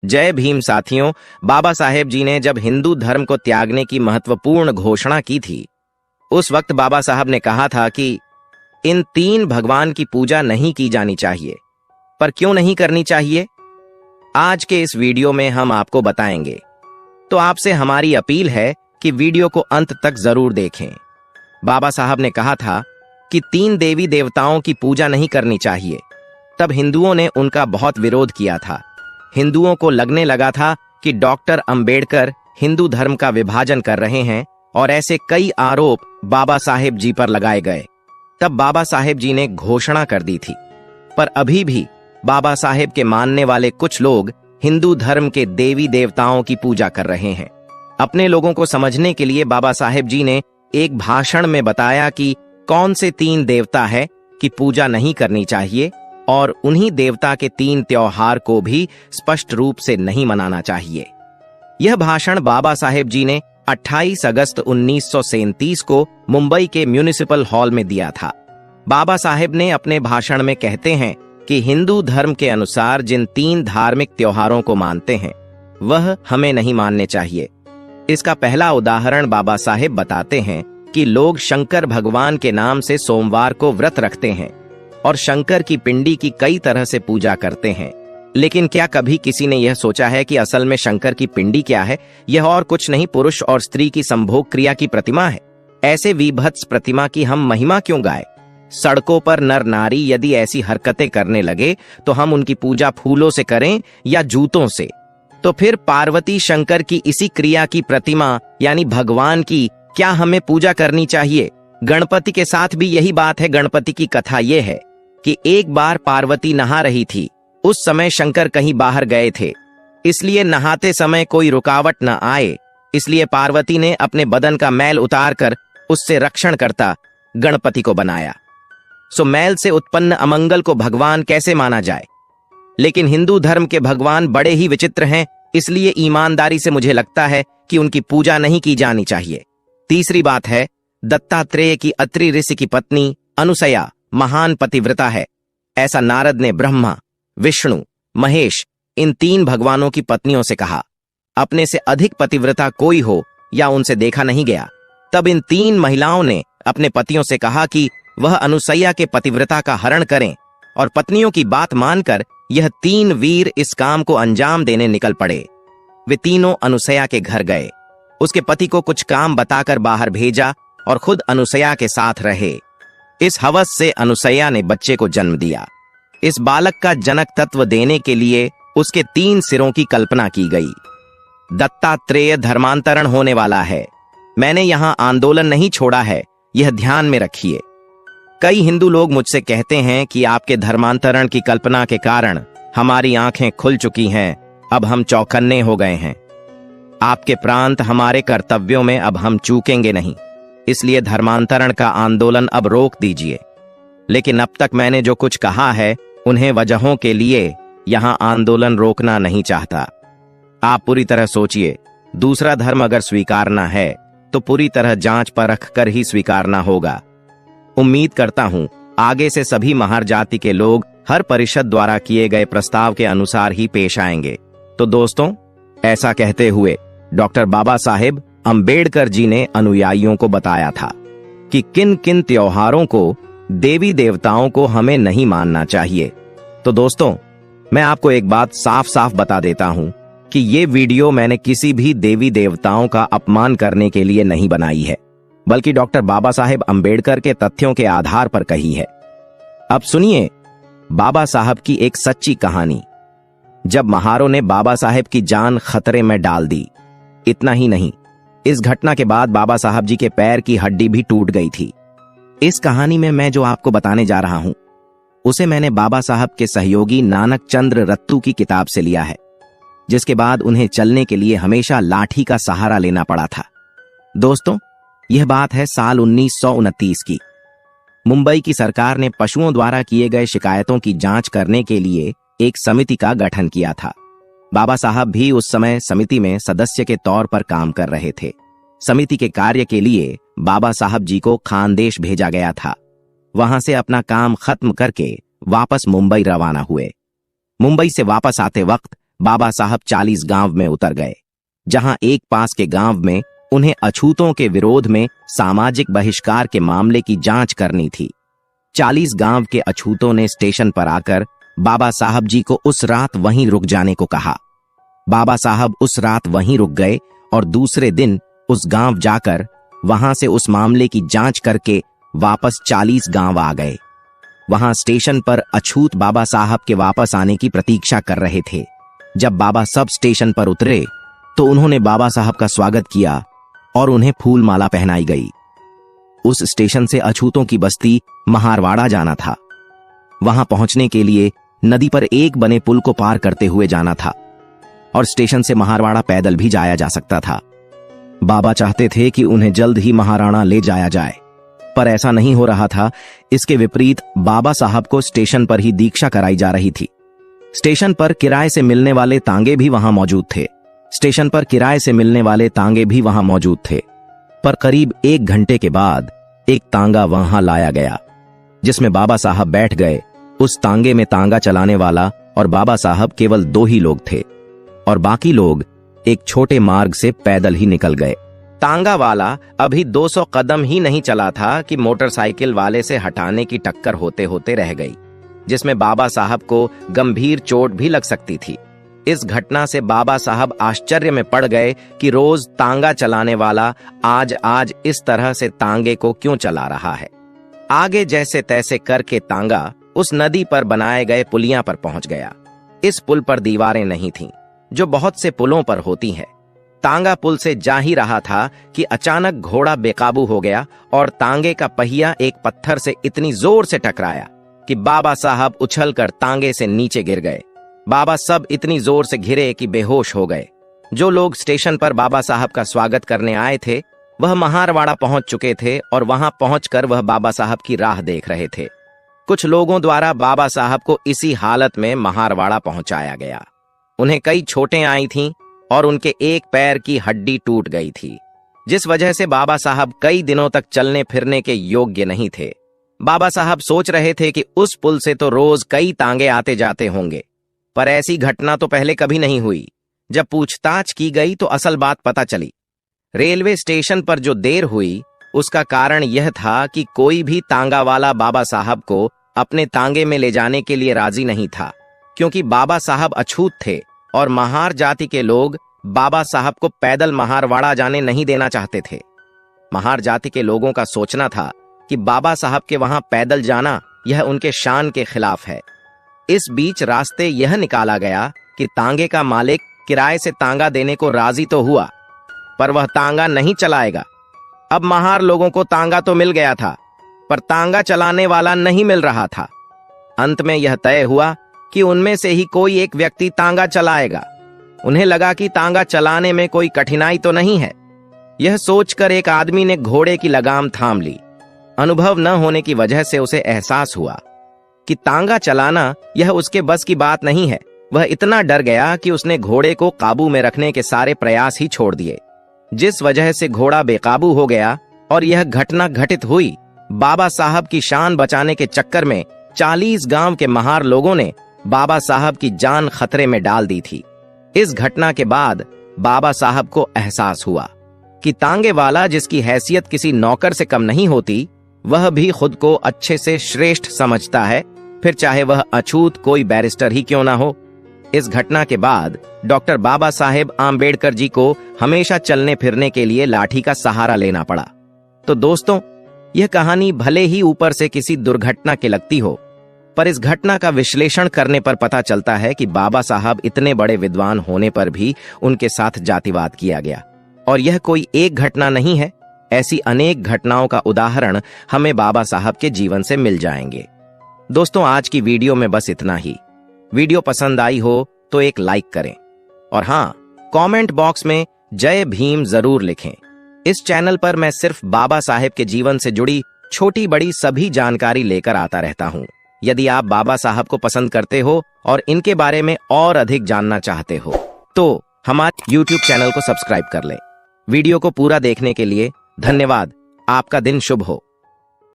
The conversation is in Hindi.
जय भीम साथियों। बाबा साहेब जी ने जब हिंदू धर्म को त्यागने की महत्वपूर्ण घोषणा की थी, उस वक्त बाबा साहब ने कहा था कि इन तीन भगवान की पूजा नहीं की जानी चाहिए। पर क्यों नहीं करनी चाहिए, आज के इस वीडियो में हम आपको बताएंगे। तो आपसे हमारी अपील है कि वीडियो को अंत तक जरूर देखें। बाबा साहब ने कहा था कि तीन देवी देवताओं की पूजा नहीं करनी चाहिए। तब हिंदुओं ने उनका बहुत विरोध किया था। हिंदुओं को लगने लगा था कि डॉक्टर अंबेडकर हिंदू धर्म का विभाजन कर रहे हैं और ऐसे कई आरोप बाबा साहेब जी पर लगाए गए। तब बाबा साहेब जी ने घोषणा कर दी थी। पर अभी भी बाबा साहेब के मानने वाले कुछ लोग हिंदू धर्म के देवी देवताओं की पूजा कर रहे हैं। अपने लोगों को समझने के लिए बाबा साहेब जी ने एक भाषण में बताया कि कौन से तीन देवता है कि पूजा नहीं करनी चाहिए और उन्हीं देवता के तीन त्योहार को भी स्पष्ट रूप से नहीं मनाना चाहिए। यह भाषण बाबा साहेब जी ने 28 अगस्त 1937 को मुंबई के म्युनिसिपल हॉल में दिया था। बाबा साहेब ने अपने भाषण में कहते हैं कि हिंदू धर्म के अनुसार जिन तीन धार्मिक त्योहारों को मानते हैं वह हमें नहीं मानने चाहिए। इसका पहला उदाहरण बाबा साहेब बताते हैं कि लोग शंकर भगवान के नाम से सोमवार को व्रत रखते हैं और शंकर की पिंडी की कई तरह से पूजा करते हैं। लेकिन क्या कभी किसी ने यह सोचा है कि असल में शंकर की पिंडी क्या है? यह और कुछ नहीं, पुरुष और स्त्री की संभोग क्रिया की प्रतिमा है। ऐसे विभत्स प्रतिमा की हम महिमा क्यों गाए? सड़कों पर नर नारी यदि ऐसी हरकतें करने लगे तो हम उनकी पूजा फूलों से करें या जूतों से? तो फिर पार्वती शंकर की इसी क्रिया की प्रतिमा यानी भगवान की क्या हमें पूजा करनी चाहिए? गणपति के साथ भी यही बात है। गणपति की कथा यह है कि एक बार पार्वती नहा रही थी। उस समय शंकर कहीं बाहर गए थे, इसलिए नहाते समय कोई रुकावट न आए, इसलिए पार्वती ने अपने बदन का मैल उतारकर उससे रक्षण करता गणपति को बनाया। सो मैल से उत्पन्न अमंगल को भगवान कैसे माना जाए? लेकिन हिंदू धर्म के भगवान बड़े ही विचित्र हैं, इसलिए ईमानदारी से मुझे लगता है कि उनकी पूजा नहीं की जानी चाहिए। तीसरी बात है, दत्तात्रेय की अत्रि ऋषि की पत्नी अनुसया महान पतिव्रता है। ऐसा नारद ने ब्रह्मा, विष्णु, महेश इन तीन भगवानों की पत्नियों से कहा। अपने से अधिक पतिव्रता कोई हो या उनसे देखा नहीं गया। तब इन तीन महिलाओं ने अपने पतियों से कहा कि वह अनुसैया के पतिव्रता का हरण करें और पत्नियों की बात मानकर यह तीन वीर इस काम को अंजाम देने निकल पड़े। वे तीनों अनुसैया के घर गए, उसके पति को कुछ काम बताकर बाहर भेजा और खुद अनुसैया के साथ रहे। इस हवस से अनुसैया ने बच्चे को जन्म दिया। इस बालक का जनक तत्व देने के लिए उसके तीन सिरों की कल्पना की गई। दत्तात्रेय धर्मांतरण होने वाला है। मैंने यहां आंदोलन नहीं छोड़ा है, यह ध्यान में रखिए। कई हिंदू लोग मुझसे कहते हैं कि आपके धर्मांतरण की कल्पना के कारण हमारी आंखें खुल चुकी हैं, अब हम चौकन्ने हो गए हैं। आपके प्रांत हमारे कर्तव्यों में अब हम चूकेंगे नहीं, इसलिए धर्मांतरण का आंदोलन अब रोक दीजिए। लेकिन अब तक मैंने जो कुछ कहा है उन्हें वजहों के लिए यहां आंदोलन रोकना नहीं चाहता। आप पूरी तरह सोचिए, दूसरा धर्म अगर स्वीकारना है तो पूरी तरह जांच परख कर ही स्वीकारना होगा। उम्मीद करता हूं आगे से सभी महार जाति के लोग हर परिषद द्वारा किए गए प्रस्ताव के अनुसार ही पेश आएंगे। तो दोस्तों, ऐसा कहते हुए डॉक्टर बाबा साहेब अंबेडकर जी ने अनुयायियों को बताया था कि किन किन त्योहारों को, देवी देवताओं को हमें नहीं मानना चाहिए। तो दोस्तों, मैं आपको एक बात साफ साफ बता देता हूं कि ये वीडियो मैंने किसी भी देवी देवताओं का अपमान करने के लिए नहीं बनाई है, बल्कि डॉक्टर बाबा साहेब अंबेडकर के तथ्यों के आधार पर कही है। अब सुनिए बाबा साहब की एक सच्ची कहानी, जब महारों ने बाबा साहेब की जान खतरे में डाल दी। इतना ही नहीं, इस घटना के बाद बाबा साहब जी के पैर की हड्डी भी टूट गई थी। इस कहानी में मैं जो आपको बताने जा रहा हूं उसे मैंने बाबा साहब के सहयोगी नानक चंद्र रत्तू की किताब से लिया है, जिसके बाद उन्हें चलने के लिए हमेशा लाठी का सहारा लेना पड़ा था। दोस्तों, यह बात है साल 1929 की। मुंबई की सरकार ने पशुओं द्वारा किए गए शिकायतों की जांच करने के लिए एक समिति का गठन किया था। बाबा साहब भी उस समय समिति में सदस्य के तौर पर काम कर रहे थे। समिति के कार्य के लिए बाबा साहब जी को खानदेश भेजा गया था। वहां से अपना काम खत्म करके वापस मुंबई रवाना हुए। मुंबई से वापस आते वक्त बाबा साहब 40 गांव में उतर गए, जहां एक पास के गांव में उन्हें अछूतों के विरोध में सामाजिक बहिष्कार के मामले की जांच करनी थी। 40 गांव के अछूतों ने स्टेशन पर आकर बाबा साहब जी को उस रात वहीं रुक जाने को कहा। बाबा साहब उस रात वहीं रुक गए और दूसरे दिन उस गांव जाकर वहां से उस मामले की जांच करके वापस 40 गांव आ गए। वहां स्टेशन पर अछूत बाबा साहब के वापस आने की प्रतीक्षा कर रहे थे। जब बाबा सब स्टेशन पर उतरे तो उन्होंने बाबा साहब का स्वागत किया और उन्हें फूल माला पहनाई गई। उस स्टेशन से अछूतों की बस्ती महारवाड़ा जाना था। वहां पहुंचने के लिए नदी पर एक बने पुल को पार करते हुए जाना था और स्टेशन से महारवाड़ा पैदल भी जाया जा सकता था। बाबा चाहते थे कि उन्हें जल्द ही महाराणा ले जाया जाए, पर ऐसा नहीं हो रहा था। इसके विपरीत बाबा साहब को स्टेशन पर ही दीक्षा कराई जा रही थी। स्टेशन पर किराए से मिलने वाले तांगे भी वहां मौजूद थे। पर करीब 1 घंटे के बाद एक तांगा वहां लाया गया, जिसमें बाबा साहब बैठ गए। उस तांगे में तांगा चलाने वाला और बाबा साहब केवल 2 ही लोग थे और बाकी लोग एक छोटे मार्ग से पैदल ही निकल गए। तांगा वाला अभी 200 कदम ही नहीं चला था कि मोटरसाइकिल वाले से हटाने की टक्कर होते होते रह गई, जिसमें बाबा साहब को गंभीर चोट भी लग सकती थी। इस घटना से बाबा साहब आश्चर्य में पड़ गए कि रोज तांगा चलाने वाला आज इस तरह से तांगे को क्यों चला रहा है। आगे जैसे तैसे करके तांगा उस नदी पर बनाए गए पुलिया पर पहुंच गया। इस पुल पर दीवारें नहीं थीं, जो बहुत से पुलों पर होती हैं। तांगा पुल से जा ही रहा था कि अचानक घोड़ा बेकाबू हो गया और तांगे का पहिया एक पत्थर से इतनी जोर से टकराया कि बाबा साहब उछलकर तांगे से नीचे गिर गए। बाबा सब इतनी जोर से घिरे कि बेहोश हो गए। जो लोग स्टेशन पर बाबा साहब का स्वागत करने आए थे, वह महारवाड़ा पहुंच चुके थे और वहां पहुंचकर वह बाबा साहब की राह देख रहे थे। कुछ लोगों द्वारा बाबा साहब को इसी हालत में महारवाड़ा पहुंचाया गया। उन्हें कई चोटें आई थीं और उनके एक पैर की हड्डी टूट गई थी, जिस वजह से बाबा साहब कई दिनों तक चलने फिरने के योग्य नहीं थे। बाबा साहब सोच रहे थे कि उस पुल से तो रोज कई तांगे आते जाते होंगे, पर ऐसी घटना तो पहले कभी नहीं हुई। जब पूछताछ की गई तो असल बात पता चली। रेलवे स्टेशन पर जो देर हुई उसका कारण यह था कि कोई भी तांगा वाला बाबा साहब को अपने तांगे में ले जाने के लिए राजी नहीं था, क्योंकि बाबा साहब अछूत थे और महार जाति के लोग बाबा साहब को पैदल महारवाड़ा जाने नहीं देना चाहते थे। महार जाति के लोगों का सोचना था कि बाबा साहब के वहां पैदल जाना यह उनके शान के खिलाफ है। इस बीच रास्ते यह निकाला गया कि तांगे का मालिक किराए से तांगा देने को राजी तो हुआ, पर वह तांगा नहीं चलाएगा। अब महार लोगों को तांगा तो मिल गया था, पर तांगा चलाने वाला नहीं मिल रहा था। अंत में यह तय हुआ कि उनमें से ही कोई एक व्यक्ति तांगा चलाएगा। उन्हें लगा कि तांगा चलाने में कोई कठिनाई तो नहीं है। यह सोचकर एक आदमी ने घोड़े की लगाम थाम ली। अनुभव न होने की वजह से उसे एहसास हुआ कि तांगा चलाना यह उसके बस की बात नहीं है। वह इतना डर गया कि उसने घोड़े को काबू में रखने के सारे प्रयास ही छोड़ दिए, जिस वजह से घोड़ा बेकाबू हो गया और यह घटना घटित हुई। बाबा साहब की शान बचाने के चक्कर में 40 गांव के महार लोगों ने बाबा साहब की जान खतरे में डाल दी थी। इस घटना के बाद बाबा साहब को एहसास हुआ कि तांगे वाला, जिसकी हैसियत किसी नौकर से कम नहीं होती, वह भी खुद को अच्छे से श्रेष्ठ समझता है, फिर चाहे वह अछूत कोई बैरिस्टर ही क्यों ना हो। इस घटना के बाद डॉक्टर बाबा साहेब आम्बेडकर जी को हमेशा चलने फिरने के लिए लाठी का सहारा लेना पड़ा। तो दोस्तों, यह कहानी भले ही ऊपर से किसी दुर्घटना की लगती हो, पर इस घटना का विश्लेषण करने पर पता चलता है कि बाबा साहब इतने बड़े विद्वान होने पर भी उनके साथ जातिवाद किया गया। और यह कोई एक घटना नहीं है, ऐसी अनेक घटनाओं का उदाहरण हमें बाबा साहब के जीवन से मिल जाएंगे। दोस्तों, आज की वीडियो में बस इतना ही। वीडियो पसंद आई हो तो एक लाइक करें और हाँ, कमेंट बॉक्स में जय भीम जरूर लिखें। इस चैनल पर मैं सिर्फ बाबा साहेब के जीवन से जुड़ी छोटी बड़ी सभी जानकारी लेकर आता रहता हूँ। यदि आप बाबा साहब को पसंद करते हो और इनके बारे में और अधिक जानना चाहते हो तो हमारे YouTube चैनल को सब्सक्राइब कर लें। वीडियो को पूरा देखने के लिए धन्यवाद। आपका दिन शुभ हो।